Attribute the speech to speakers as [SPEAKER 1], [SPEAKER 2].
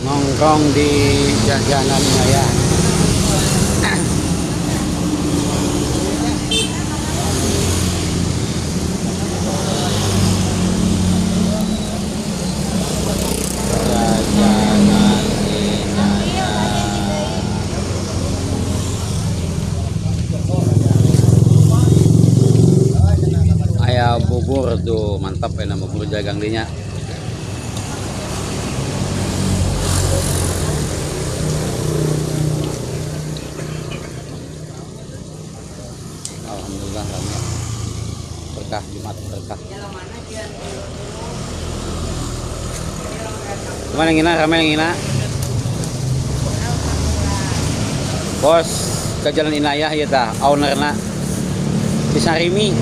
[SPEAKER 1] nongkrong di jajanan Maya. Jajanan Inaya. Ayah bubur tuh mantap ya, nama bubur jagang dinya. Alhamdulillah ramai, berkah Jumat berkah. Gimana yang ina, ramai yang ina? Bos ke Jalan Inayah ya ta, ownerna Bisa Rimi.